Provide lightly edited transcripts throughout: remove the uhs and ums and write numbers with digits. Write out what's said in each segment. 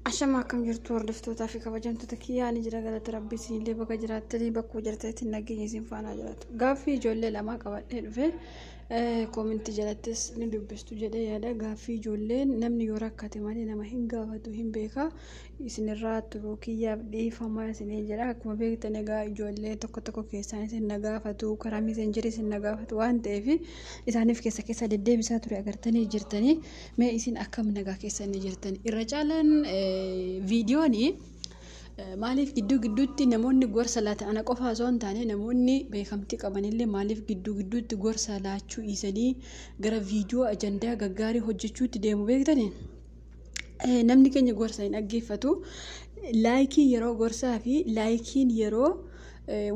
Ashama akkam jirtu hordoftoota fi kabajamtoota kiyyaa ni jira galata rabbii isinillee bakka jiraattanii bakkuma jirtanitti nageenya isin faana jiraatu. Gaaffii ijoollee lamaa qabadhee dhufe koomentii jalattis ni dubbistu jedhee yaada. Gaaffii ijoolleen namni yoo rakkate malee nama hin gaafatu hin beeka. Isinirraa turuu kiyyaaf dhiifamaa isinii jedha. Akkuma beektan egaa ijoollee tokko keessaan isin na gaafatu karaa messengerii isin na gaafatu waan ta'eef isaaniif keessa deddeebisaa ture agartanii jirtanii. Mee isin akkam nagaa keessanii jirtanii? Irra caalaan viidiyooni maaliif gidduutti namoonni gorsa laatan ana qofaa osoo hin taane namoonni beekamtii qabanillee maaliif gidduutti gorsa laachuu dhiisanii gara viidiyoo ajandaa gaggaarii hojjechuutti deemu beektanii? Namni keenya gorsa hin dhaggeeffatu. Laayikii yeroo gorsaa fi laayikiin yeroo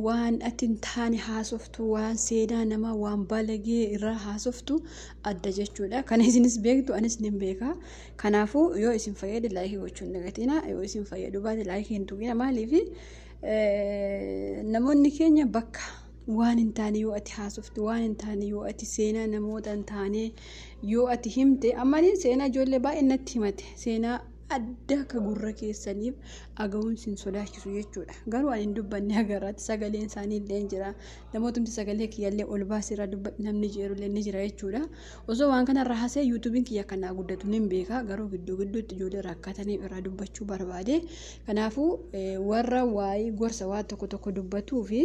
waan ati hin taane haasoftu waan seenaa namaa waan balagee irraa haasoftu adda jechuudha. Kana isinis beektu anis ni beeka. Kanaafuu yoo isin fayyade laayikii gochuun dagatina, yoo isin fayyadu baate laayikii hin tuqina. Maaliif namoonni keenya bakka waan hin taane yoo ati haasoftu waan hin taane yoo ati seenaa namoota hin taane yoo ati himte ammanii seenaa ijoollee baay'ee natti himate seenaa adda akka gurra keessaniif aga'uun sin sodaachisu jechuudha. Garuu ani hin dubbanne agarraatti sagaleen isaanii illee jira. Namootumti sagalee kiyyaallee ol baasirra dubbat namni jeerullee ni jira jechuudha. Osoo waan kanarra haasee yuutuubiin kiyya kanaa guddatu nin beeka. Garuu gidduutti ijoollee rakkataniif irraa dubbachuu barbaade. Kanaafuu warra waa'ee gorsa waa tokko dubbatuu fi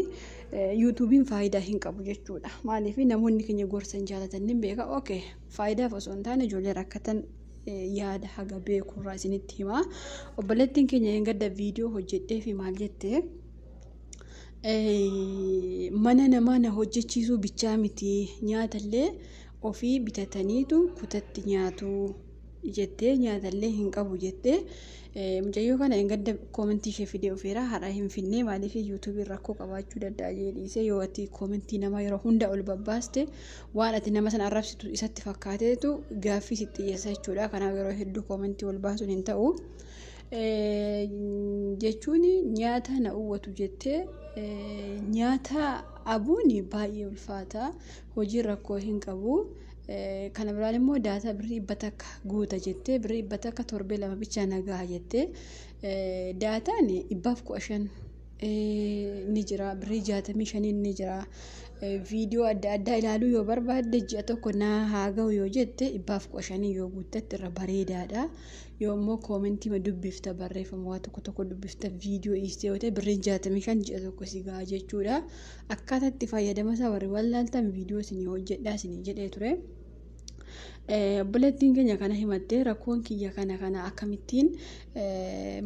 yuutuubiin faayidaa hin qabu jechuudha. Maaliif namoonni keenya gorsa hin jaalatan nin beeka. Okay, faayidaaf osoo hin taane ijoollee rakkatan yaada haga beekurraa isinitti hima. Obboleettiin keenya hin gadda viidiyoo hojjedhee fi maal jettee mana namaa na hojjechiisuu bichaa miti nyaatallee ofii bitataniitu kutatti nyaatu jettee nyaatallee hin qabu jettee mucayyoo kana hin gadda koomentii ishee fidee ofeera haadha hin finne maaliif yuutuubii rakkoo qabaachuu danda'a jedhiise yoo ati koomentii nama yeroo hunda ol babbaaste waan ati nama sana arrabsitu isatti fakkaateetu gaaffii sitti dhiyeessa jechuudha. Kanaaf yeroo hedduu koomentii ol baasuun hin ta'u jechuun nyaata na uwwatu jettee nyaata abuuni baay'ee ulfaata hojii rakkoo hin qabu. Kana biraan immoo daataa birrii bakka guuta jettee birrii bakka torbee lama bichaa nagaa jettee daataan 15,000 ni jira birrii 65 ni jira. Viidiyoo adda ilaaluu yoo barbaadde ji'a tokko na haa ga'u yoo jette 15,000 yoo guuttatte irra bareedaadha. Yoo immoo koomentii ma dubbifta barreeffama waa tokko dubbifta viidiyoo dhiistee yoo ta'e birrii 65 ji'a tokko si ga'a jechuudha. Akkaataa itti fayyadama isaa warri wallaaltan viidiyoo isin hojjedhaa isin jedhee ture. Obboleettiin keenya kana himattee rakkoon kiyya kana akkamittiin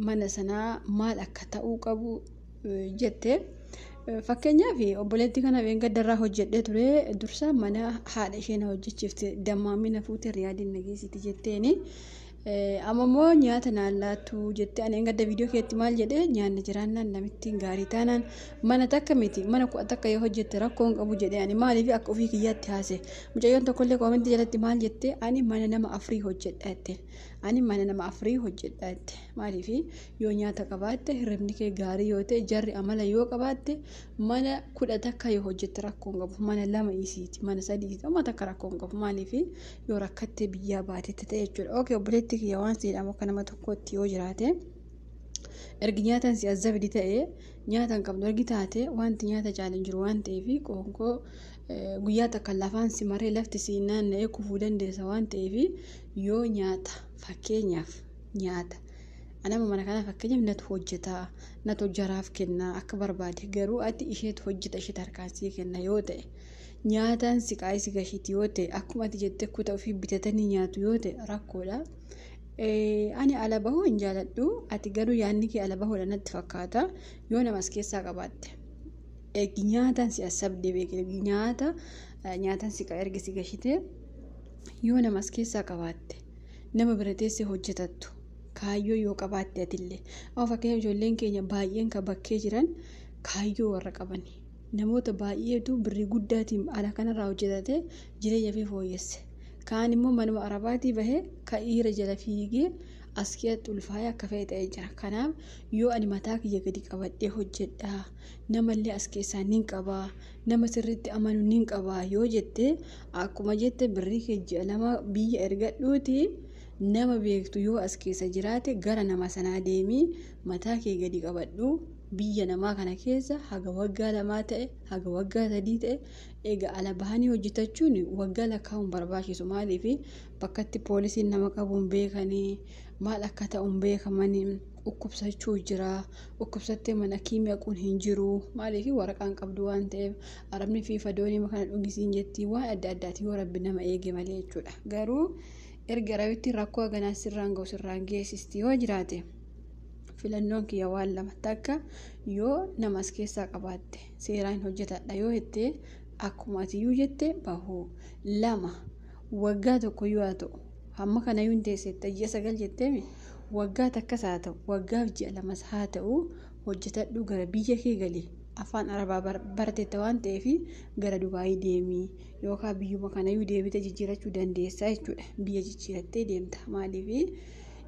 mana sanaa maal akka ta'uu qabu jettee fakkeenyaaf obboleettii kana gaddarraa hojjedhee ture dursa mana haadha ishee na hojjechiifte dammaamina fuute riyaadiin nageessiti jetteeni. Amma immoo nyaata naan laattu jettee ani gadda viidiyoo keetti maal jedhee nyaanni jiraannaan namittiin gaarii taanaan mana takka miti mana ku'a takka yoo hojjette rakkoon qabu jedhee ani maaliif akka ofii kiyyaatti haase mucayyoon tokkollee koomentii jalatti maal jettee ani mana nama afurii hojjedha jette. Ani mana nama afurii hojjedha jette. Maaliif yoo nyaata qabaatte hirribni kee gaarii yoo ta'e jarri amala yoo qabaatte mana 10 takka yoo hojjette rakkoon qabu mana 2 isiiti mana 3 amma takka rakkoon qabu maaliif yoo rakkattee biyyaa baatetti ta'e jechuudha. Okay obboleettii kiyya waan siidhamu akka nama tokkotti yoo jiraate ergi nyaataan si azabdi ta'e nyaataan qabdu ergi taate wanti nyaata caalan jiru waan ta'eef qoonqoo guyyaa takka lafaan si maree lafti si naanna'ee kufuu dandeessa waan ta'eef yoo nyaata fakkeenyaaf nyaata anama mana kana fakkeenyaaf natu hojjetaa natu jaraaf kenna akka barbaade garuu ati isheetu hojjeta ishee tarkaansii kenna yoo ta'e nyaataan si qaayisi gashiti yoo ta'e akkuma ati jettee kutaa ofii bitatanii nyaatu yoo ta'e rakkoodha. Ani ala bahuu hin jaaladhu ati garuu yaadni kee ala bahuudha natti fakkaata yoo namas keessaa qabaatte nyaataan si asabdee beekee nyaataan si erga si gashite yoo namas keessaa qabaatte nama bira teessee hojjetattu kaayyoo yoo qabaatte atillee fakkeenyaaf ijoolleen keenya baay'een kan bakkee jiran kaayyoo warra qabani namoota baay'eetu birrii guddaatiin ala kanarraa hojjetate jireenya fi fooyyesse. Kaan immoo manuma arabaatii bahee ka'iira jala fiigee askiyatti ulfaa'ee akka fe'e ta'ee jira. Kanaaf yoo ani mataa kiyya gadi qabadhee hojjedhaa namallee as keessaa nin qabaa nama sirriitti amanu nin qabaa yoo jette akkuma jette birrii kee ji'a 2 biyya ergadhuuti nama beektu yoo as keessa jiraate gara nama sanaa deemii mataa kee gadi qabadhu. Biyya namaa kana keessa haga waggaa 2 ta'e haga waggaa 3 ta'e egaa ala bahanii hojjetachuun waggaa lakkaa'uun barbaachisu. Maaliif bakkatti poolisiin nama qabuun beekanii maal akka ta'uun beekamanii dhukkubsachuu jira. Dhukkubsattee mana kiimiyaquun hin jiru. Maaliif waraqaan qabdu waan ta'eef arabni fi fadoonii kana dhugisiin jettii waan adda addaati yoo rabbi nama eege malee jechuudha. Garuu erga rawitti rakkoo ganaa sirraan ga'u sirraan geessisti yoo jiraate filannoon kiyya waan lama takka yoo namas keessaa qabaatte seeraan hojjetadha yoo jette akkuma atiyyuu jette bahu. 2 waggaa tokko yoo haa ta'u hamma kana yoo hin teessette ji'a 9 jetteemi waggaa takkas haa ta'u waggaaf ji'a 2 haa ta'u hojjetadhu gara biyya kee gali. Afaan arabaa barteetta waan ta'eef gara Dubaayii deemii yookaan biyyuma kana yoo deebite jijjiirachuu dandeessa jechuudha. Biyya jijjiirattee deemta. Maaliif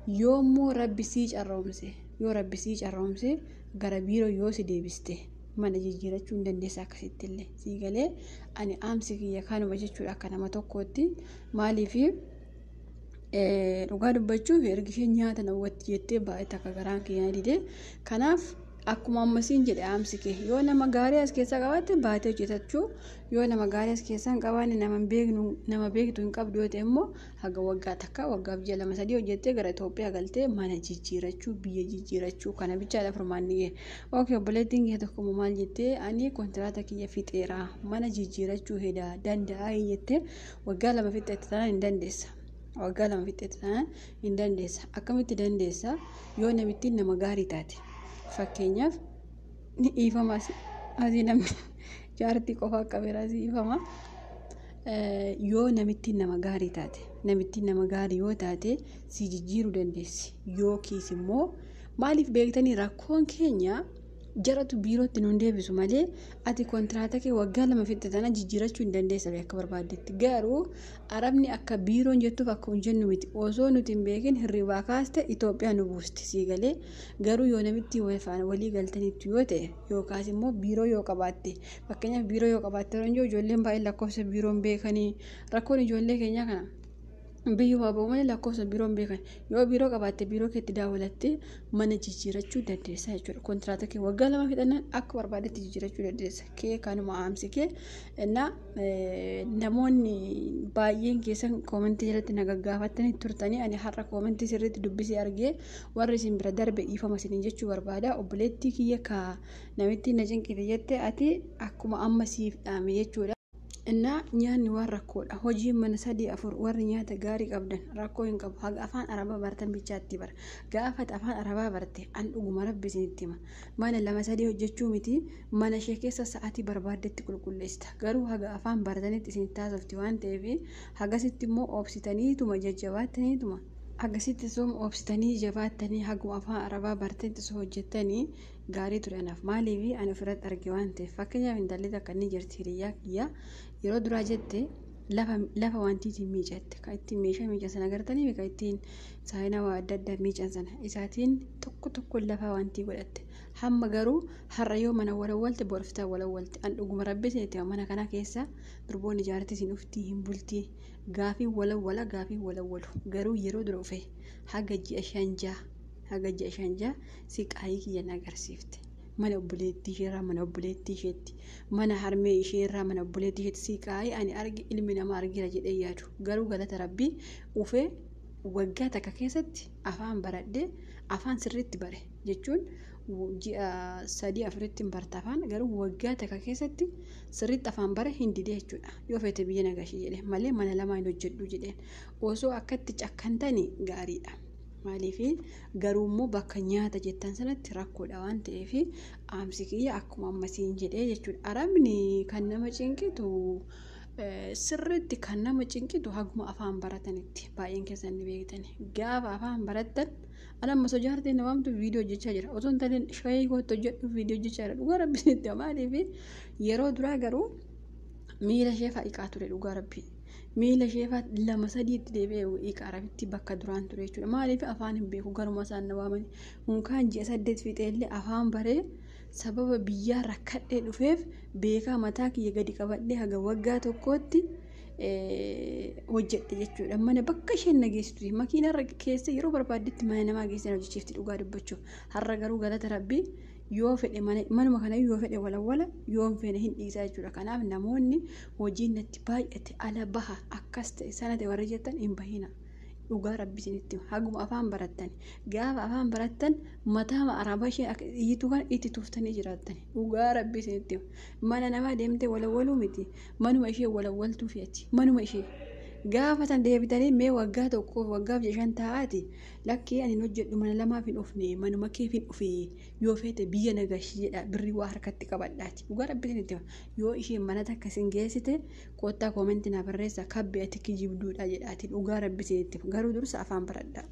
yoommoo rabbi sii carroomse yoo rabbi sii carroomse gara biiroo yoo si deebiste mana jijjiirachuu hin dandeessa akkasitti illee sii galee ani aamsi kiyya kanuma jechuudha akka nama tokkootti. Maaliif dhugaa dubbachuuf ergi isheen nyaata nawwatti jettee baay'ee akka garaan kiyyaa didee kanaaf akkuma ammasiin jedhe aamsi kee yoo nama gaarii as keessaa qabaatte baatee hojjetachuu yoo nama gaarii as keessaa hin qabaanne nama beektu hin qabdu yoo ta'e immoo haga waggaa takka waggaaf ji'a 2-3 hojjettee gara Itoophiyaa galtee mana jijjiirachuu biyya jijjiirachuu kana bichaadha furmaanni kee. Okay obboleettiin kee tokko maal jettee ani kontiraata kiyya fixeera mana jijjiirachuu heda danda'a jettee waggaa 2 fixeette taanaan hin dandeessa. Waggaa 2 fixeette taanaan hin dandeessa. Akkamitti dandeessa yoo namittiin nama gaarii taate. Fakkeenyaaf ni ifama asii namni jaartii qofa qabeera asii ifama yoo namittiin nama gaarii taate namittiin nama gaarii yoo taate si jijjiiruu dandeessi. Yookiis immoo maaliif beektanii rakkoon keenya jaratu biirootti nuun deebisu malee ati kontiraata kee waggaa 2 fixte tana jijjiirachuu hin dandeessa akka barbaaddetti. Garuu arabni akka biiroon jettuuf akka hin jennu miti. Osoo nuti hin beekin hirribaa kaaste Itoophiyaa nu buusti sii galee. Garuu yoo namitti walii galtanitti yoo ta'e yookaas immoo biiroo yoo qabaatte fakkeenyaaf biiroo yoo qabaatte ijoolleen baay'ee lakkoofsa biiroon beekanii rakkoon ijoollee keenyaa kana. Biyyuma bahuun lakkoofsa biiroon beekan yoo biiroo qabaatte biiroo keetti daawwatte mana jijjiirachuu dandeessa jechuudha. Kontiraata kee waggaa 2 fixannaan akka barbaadetti jijjiirachuu dandeessa. Kee kanuma aamsi kee namoonni baay'een keessan koomentii jalatti na gaggaafatanii turtanii ani har'a koomentii sirriitti dubbisee argee warri isin bira darbe dhiifama isiniin jechuu barbaada. Obboleettii kiyya ka namitti na cinqite jette ati akkuma amma siif dhaame jechuudha. Nyaanni waan rakkoodha. Hojiin mana 3-4 warri nyaata gaarii qabdan rakkoo hin qabu. Haga afaan arabaa bartan bichaatti bara. Gaafa afaan arabaa barte an dhuguma rabbi isinitti hima. Mana 2-3 hojjechuu miti mana ishee keessa sa'aatii barbaaddetti qulqulleessita. Garuu haga afaan bartanitti isinitti taasifti waan ta'eef hagasitti immoo obsitaniituma jajjabaattaniituma. Hagasitti soom obsitanii jabaattanii haguma afaan arabaa barteetti soo hojjettanii gaarii turenaaf. Maaliif ani ofirratti arge waan ta'eef fakkeenyaaf intalli takka ni jirti hiriyyaa kiyya yeroo duraa jette lafa wantiitiin miicatte kan ittiin meeshaa miicasan agartanii kan ittiin saayinaa adda addaa miican sana isaatiin tokko lafa wantii godhatte. Hamma garuu har'a yoo mana walawwalte boroftaa walawwalte an dhuguma rabbi isinitti mana kana keessa durboon ijaartii isin uftii hin bultii gaafii walawwalu garuu yeroo dura dhufe haga ji'a 5 siqaayii kiyyan agarsiifte. Mana obboleettii isheerraa mana obboleettii isheetti mana harmee isheerraa mana obboleettii isheetti siqaayii ani argi ilmi namaa argira jedhee yaadu. Garuu galata rabbii ufee waggaa takka keessatti afaan baradhee afaan sirriitti bare jechuun ji'a 3-4 barta afaan garuu waggaa takka keessatti sirriitti afaan bare hin didee jechuudha. Yoo feete biyya nagashii jedhee malee mana 2 hin hojjedhu jedheen osoo akkatti cakkantanii gaariidha. Maaliif garuu immoo bakka nyaata jettan sanatti rakkoodha waan ta'eef aamsi kiyya akkuma ammasiin jedhee jechuudha. Arabni kan nama cinqitu sirriitti kan nama cinqitu haguma afaan baratanitti baay'een keessan ni beektani. Gaafa afaan barattan anamma sojaartee namaamtu viidiyoo hojjechaa jira. Osoo hin taane shayii kootti hojjedhu viidiyoo hojjechaa jira. Dhugaa rabbisinitti maaliif yeroo duraa garuu miila ishee faa'iqaa ture dhugaa rabbii. Miila sheefaa 2-3 itti deebi'ee hiikaa rafitti bakka duraan ture jechuudha. Maaliif afaan hin beeku garuma isaan na waamani. Munkaan ji'a 8 fixeellee afaan baree sababa biyyaa rakkadhee dhufeef beekaa mataa kiyya gadi qabadhee haga waggaa tokkootti hojjette jechuudha. Mana bakka isheen nageessitu makiinarra keessa yeroo barbaaddetti mana namaa geessan hojjechiifti dhugaa dubbachuu. Har'a garuu galata rabbii yoo fedhe manuma kana yoo fedhe walawala yoo fedhe hin dhiisaa jechuudha. Kanaaf namoonni hojiin natti baay'ate ala baha akkas ta'e sana ta'e warri jettan hin bahina. Dhugaa rabbisinitti haguma afaan barattan gaafa afaan barattan mataa araba ishee iyitu kan itti tuftanii jiraattan dhugaa rabbisinitti mana namaa deemtee walawaluu miti manuma ishee walawaltuu feeti manuma ishee gaafa tan deebitanii mee waggaa tokkoof waggaaf 5 taa'aati lakkii ani hojjedhu mana lamaaf hin dhufne manuma keef hin dhufe yoo feete biyya nagashi jedha birrii waa harkatti qabadhaati dhugaa rabbisinitti yoo ishee mana takka sin geessite koottaa koomentii na barreessa kabbi ati kijibduudha jedhaati dhugaa rabbisinitti garuu dursa afaan baradhaa.